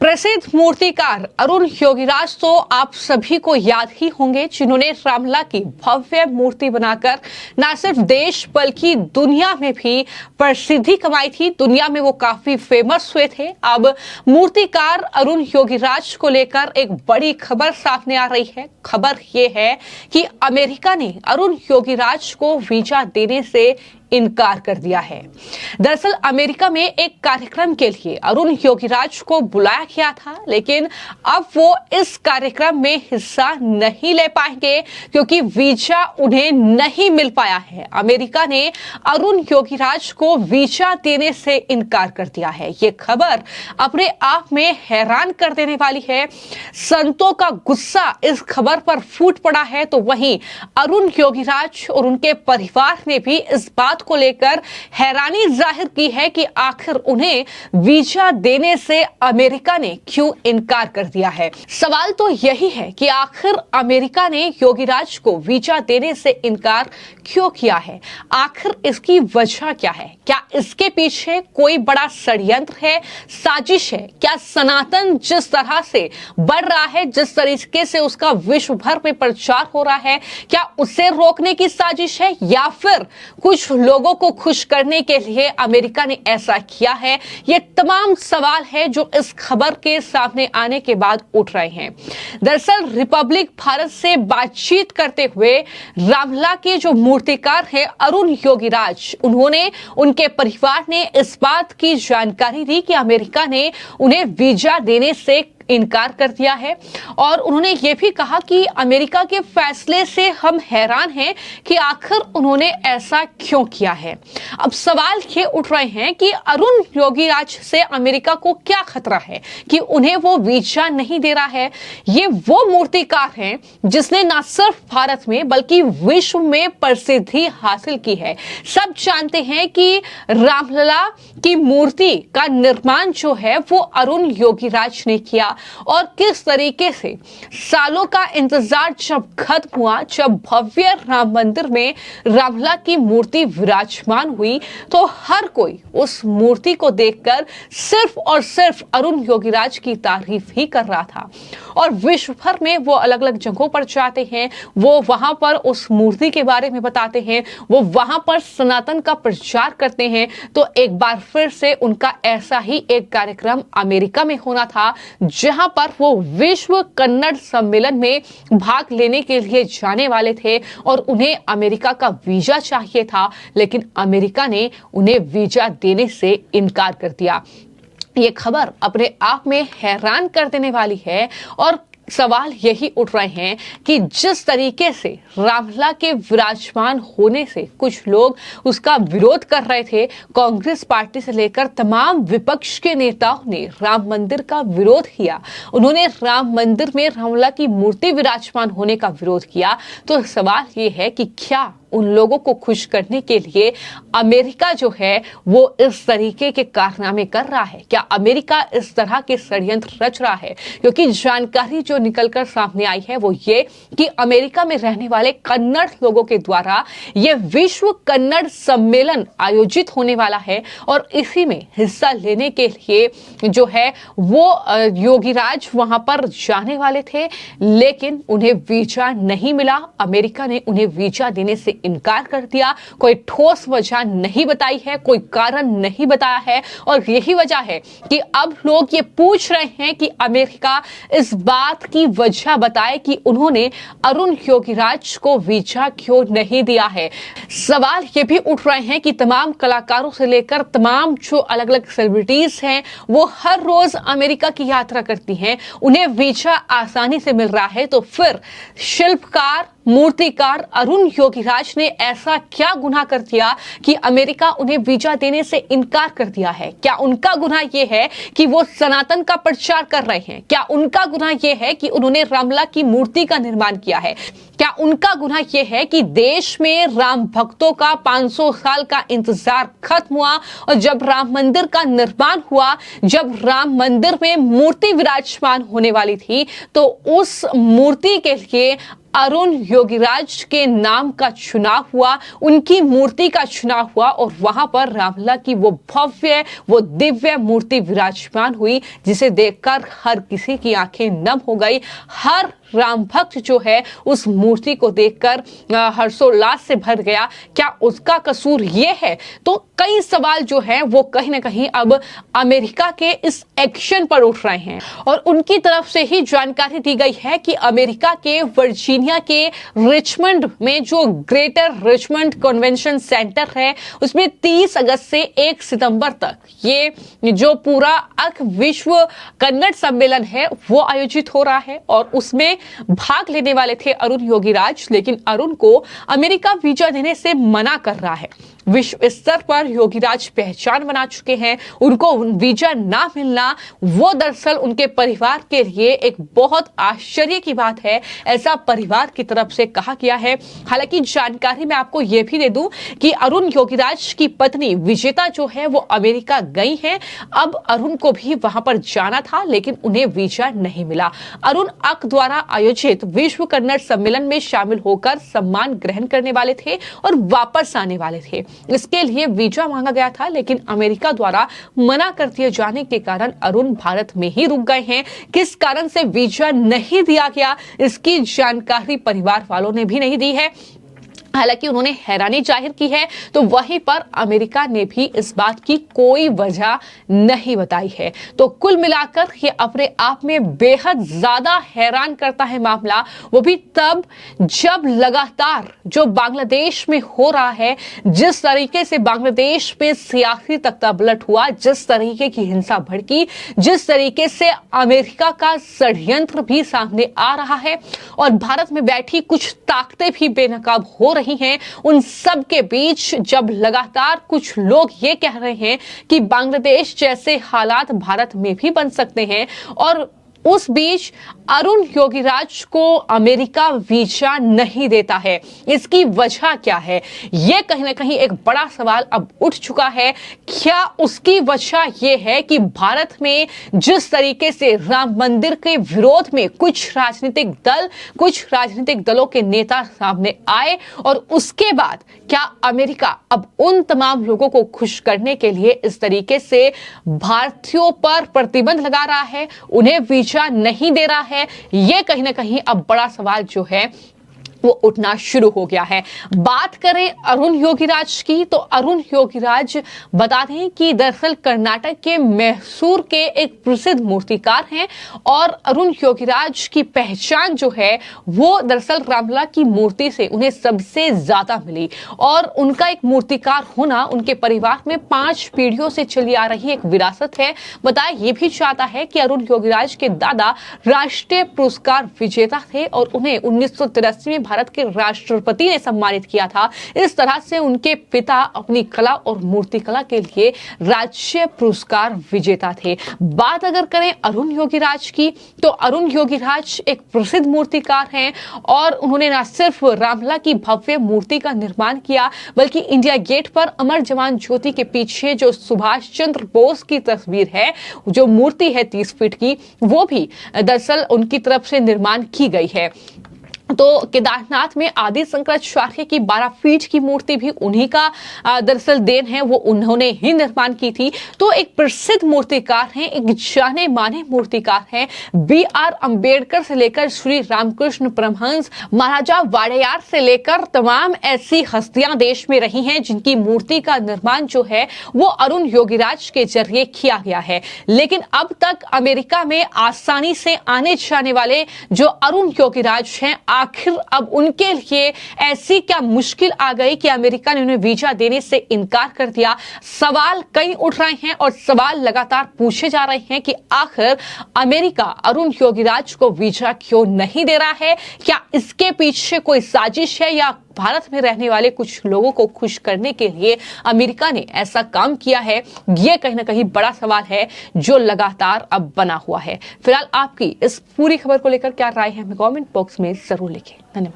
प्रसिद्ध मूर्तिकार अरुण योगीराज तो आप सभी को याद ही होंगे, जिन्होंने रामलला की भव्य मूर्ति बनाकर न सिर्फ देश बल्कि दुनिया में भी प्रसिद्धि कमाई थी। दुनिया में वो काफी फेमस हुए थे। अब मूर्तिकार अरुण योगीराज को लेकर एक बड़ी खबर सामने आ रही है। खबर ये है कि अमेरिका ने अरुण योगीराज को वीजा देने से इनकार कर दिया है। दरअसल अमेरिका में एक कार्यक्रम के लिए अरुण योगीराज को बुलाया गया था, लेकिन अब वो इस कार्यक्रम में हिस्सा नहीं ले पाएंगे क्योंकि वीजा उन्हें नहीं मिल पाया है। अमेरिका ने अरुण योगीराज को वीजा देने से इनकार कर दिया है। ये खबर अपने आप में हैरान कर देने वाली है। संतों का गुस्सा इस खबर पर फूट पड़ा है, तो वहीं अरुण योगीराज और उनके परिवार ने भी इस बात को लेकर हैरानी जाहिर की है कि आखिर उन्हें वीजा देने से अमेरिका ने क्यों इनकार कर दिया है। सवाल तो यही है कि आखिर अमेरिका ने योगीराज को वीजा देने से इनकार क्यों किया है। आखिर इसकी वजह क्या है? क्या इसके पीछे कोई बड़ा षड्यंत्र है, साजिश है? क्या सनातन जिस तरह से बढ़ रहा है, जिस तरीके से उसका विश्व भर में प्रचार हो रहा है, क्या उसे रोकने की साजिश है या फिर कुछ लोगों को खुश करने के लिए अमेरिका ने ऐसा किया है? ये तमाम सवाल है जो इस खबर के सामने आने के बाद उठ रहे हैं। दरअसल रिपब्लिक भारत से बातचीत करते हुए रामलला के जो मूर्तिकार हैं अरुण योगीराज, उनके परिवार ने इस बात की जानकारी दी कि अमेरिका ने उन्हें वीजा देने से इनकार कर दिया है और उन्होंने ये भी कहा कि अमेरिका के फैसले से हम हैरान हैं कि आखिर उन्होंने ऐसा क्यों किया है। अब सवाल ये उठ रहे हैं कि अरुण योगीराज से अमेरिका को क्या खतरा है कि उन्हें वो वीजा नहीं दे रहा है। ये वो मूर्तिकार हैं जिसने न सिर्फ भारत में बल्कि विश्व में प्रसिद्धि हासिल की है। सब जानते हैं कि रामलला की मूर्ति का निर्माण जो है वो अरुण योगीराज ने किया और किस तरीके से सालों का इंतजार जब खत्म हुआ, जब भव्य राम मंदिर में रामलला की मूर्ति विराजमान हुई, तो हर कोई उस मूर्ति को देखकर सिर्फ और सिर्फ अरुण योगीराज की तारीफ ही कर रहा था। और विश्व भर में वो अलग अलग जगहों पर जाते हैं, वो वहां पर उस मूर्ति के बारे में बताते हैं, वो वहां पर सनातन का प्रचार करते हैं। तो एक बार फिर से उनका ऐसा ही एक कार्यक्रम अमेरिका में होना था, जहां पर वो विश्व कन्नड़ सम्मेलन में भाग लेने के लिए जाने वाले थे और उन्हें अमेरिका का वीजा चाहिए था, लेकिन अमेरिका ने उन्हें वीजा देने से इनकार कर दिया। ये खबर अपने आप में हैरान कर देने वाली है और सवाल यही उठ रहे हैं कि जिस तरीके से रामलला के विराजमान होने से कुछ लोग उसका विरोध कर रहे थे, कांग्रेस पार्टी से लेकर तमाम विपक्ष के नेताओं ने राम मंदिर का विरोध किया, उन्होंने राम मंदिर में रामलला की मूर्ति विराजमान होने का विरोध किया। तो सवाल ये है कि क्या उन लोगों को खुश करने के लिए अमेरिका जो है वो इस तरीके के कारनामे कर रहा है? क्या अमेरिका इस तरह के षड्यंत्र रच रहा है? क्योंकि जानकारी जो निकलकर सामने आई है वो ये कि अमेरिका में रहने वाले कन्नड़ लोगों के द्वारा ये विश्व कन्नड़ सम्मेलन आयोजित होने वाला है और इसी में हिस्सा लेने के लिए जो है वो योगीराज वहां पर जाने वाले थे, लेकिन उन्हें वीजा नहीं मिला। अमेरिका ने उन्हें वीजा देने से इनकार कर दिया। कोई ठोस वजह नहीं बताई है, कोई कारण नहीं बताया है और यही वजह है कि अब लोग ये पूछ रहे हैं कि अमेरिका इस बात की वजह बताए कि उन्होंने अरुण योगीराज को वीजा क्यों नहीं दिया है। सवाल ये भी उठ रहे हैं कि तमाम कलाकारों से लेकर तमाम जो अलग अलग सेलिब्रिटीज हैं वो हर रोज अमेरिका की यात्रा करती हैं, उन्हें वीजा आसानी से मिल रहा है, तो फिर शिल्पकार मूर्तिकार अरुण योगीराज ने ऐसा क्या गुनाह कर दिया कि अमेरिका उन्हें वीजा देने से इनकार कर दिया है? क्या उनका गुनाह यह है कि वो सनातन का प्रचार कर रहे हैं? क्या उनका गुनाह यह है कि उन्होंने रामलला की मूर्ति का निर्माण किया है? क्या उनका गुनाह यह है कि देश में राम भक्तों का 500 साल का इंतजार खत्म हुआ और जब राम मंदिर का निर्माण हुआ, जब राम मंदिर में मूर्ति विराजमान होने वाली थी, तो उस मूर्ति के लिए अरुण योगीराज के नाम का चुनाव हुआ, उनकी मूर्ति का चुनाव हुआ और वहां पर रामलला की वो भव्य, वो दिव्य मूर्ति विराजमान हुई, जिसे देखकर हर किसी की आंखें नम हो गई। हर राम भक्त जो है उस मूर्ति को देखकर हर्षोल्लास से भर गया। क्या उसका कसूर ये है? तो कई सवाल जो है वो कहीं ना कहीं अब अमेरिका के इस एक्शन पर उठ रहे हैं और उनकी तरफ से ही जानकारी दी गई है कि अमेरिका के वर्जीनिया के रिचमंड में जो ग्रेटर रिचमंड कन्वेंशन सेंटर है, उसमें 30 अगस्त से 1 सितंबर तक ये जो पूरा अख विश्व कन्नड़ सम्मेलन है वो आयोजित हो रहा है और उसमें भाग लेने वाले थे अरुण योगीराज, लेकिन अरुण को अमेरिका वीजा देने से मना कर रहा है। विश्व स्तर पर योगीराज पहचान बना चुके हैं। उनको वीजा ना मिलना वो दरअसल उनके परिवार के लिए एक बहुत आश्चर्य की बात है, ऐसा परिवार की तरफ से कहा गया है। हालांकि जानकारी मैं आपको यह भी दे दूं कि अरुण योगीराज की पत्नी विजेता जो है वो अमेरिका गई है। अब अरुण को भी वहां पर जाना था लेकिन उन्हें वीजा नहीं मिला। अरुण अक द्वारा आयोजित विश्व कन्नड़ सम्मेलन में शामिल होकर सम्मान ग्रहण करने वाले थे और वापस आने वाले थे। इसके लिए वीजा मांगा गया था लेकिन अमेरिका द्वारा मना कर दिए जाने के कारण अरुण भारत में ही रुक गए हैं। किस कारण से वीजा नहीं दिया गया, इसकी जानकारी परिवार वालों ने भी नहीं दी है। हालांकि उन्होंने हैरानी जाहिर की है, तो वहीं पर अमेरिका ने भी इस बात की कोई वजह नहीं बताई है। तो कुल मिलाकर ये अपने आप में बेहद ज्यादा हैरान करता है मामला, वो भी तब जब लगातार जो बांग्लादेश में हो रहा है, जिस तरीके से बांग्लादेश में सियासी तख्तापलट हुआ, जिस तरीके की हिंसा भड़की, जिस तरीके से अमेरिका का षड्यंत्र भी सामने आ रहा है और भारत में बैठी कुछ ताकतें भी बेनकाब हो रही हैं, उन सब के बीच जब लगातार कुछ लोग ये कह रहे हैं कि बांग्लादेश जैसे हालात भारत में भी बन सकते हैं और उस बीच अरुण योगीराज को अमेरिका वीजा नहीं देता है, इसकी वजह क्या है? यह कहीं ना कहीं एक बड़ा सवाल अब उठ चुका है। क्या उसकी वजह यह है कि भारत में जिस तरीके से राम मंदिर के विरोध में कुछ राजनीतिक दलों के नेता सामने आए और उसके बाद क्या अमेरिका अब उन तमाम लोगों को खुश करने के लिए इस तरीके से भारतीयों पर प्रतिबंध लगा रहा है, उन्हें वीजा नहीं दे रहा है? यह कहीं ना कहीं अब बड़ा सवाल जो है वो उठना शुरू हो गया है। बात करें अरुण योगीराज की, तो अरुण योगीराज बता दें कि दरअसल कर्नाटक के मैसूर के एक प्रसिद्ध मूर्तिकार हैं और अरुण योगीराज की पहचान जो है वो दरअसल रामलला की मूर्ति से उन्हें सबसे ज्यादा मिली और उनका एक मूर्तिकार होना उनके परिवार में 5 पीढ़ियों से चली आ रही एक विरासत है। बताया ये भी जाता है कि अरुण योगीराज के दादा राष्ट्रीय पुरस्कार विजेता थे और उन्हें 1983 में भारत के राष्ट्रपति ने सम्मानित किया था। इस तरह से उनके पिता अपनी कला और मूर्ति कला के लिए राज्य पुरस्कार विजेता थे। बात अगर करें अरुण योगीराज की, तो अरुण योगीराज एक प्रसिद्ध मूर्तिकार हैं और उन्होंने न सिर्फ रामलला की भव्य मूर्ति का निर्माण किया बल्कि इंडिया गेट पर अमर जवान ज्योति के पीछे जो सुभाष चंद्र बोस की तस्वीर है, जो मूर्ति है 30 फीट की, वो भी दरअसल उनकी तरफ से निर्माण की गई है। तो केदारनाथ में आदि शंकराचार्य की 12 फीट की मूर्ति भी उन्हीं का दरअसल देन है, वो उन्होंने ही निर्माण की थी। तो एक प्रसिद्ध मूर्तिकार हैं, एक जाने माने मूर्तिकार हैं। B.R. अंबेडकर से लेकर श्री रामकृष्ण परमहंस, महाराजा वाडेयार से लेकर तमाम ऐसी हस्तियां देश में रही हैं जिनकी मूर्ति का निर्माण जो है वो अरुण योगीराज के जरिए किया गया है। लेकिन अब तक अमेरिका में आसानी से आने जाने वाले जो अरुण योगीराज हैं, आखिर अब उनके लिए ऐसी क्या मुश्किल आ गई कि अमेरिका ने उन्हें वीजा देने से इनकार कर दिया? सवाल कई उठ रहे हैं और सवाल लगातार पूछे जा रहे हैं कि आखिर अमेरिका अरुण योगीराज को वीजा क्यों नहीं दे रहा है? क्या इसके पीछे कोई साजिश है या भारत में रहने वाले कुछ लोगों को खुश करने के लिए अमेरिका ने ऐसा काम किया है? यह कहीं ना कहीं बड़ा सवाल है जो लगातार अब बना हुआ है। फिलहाल आपकी इस पूरी खबर को लेकर क्या राय है, हमें कमेंट बॉक्स में जरूर लिखें। धन्यवाद।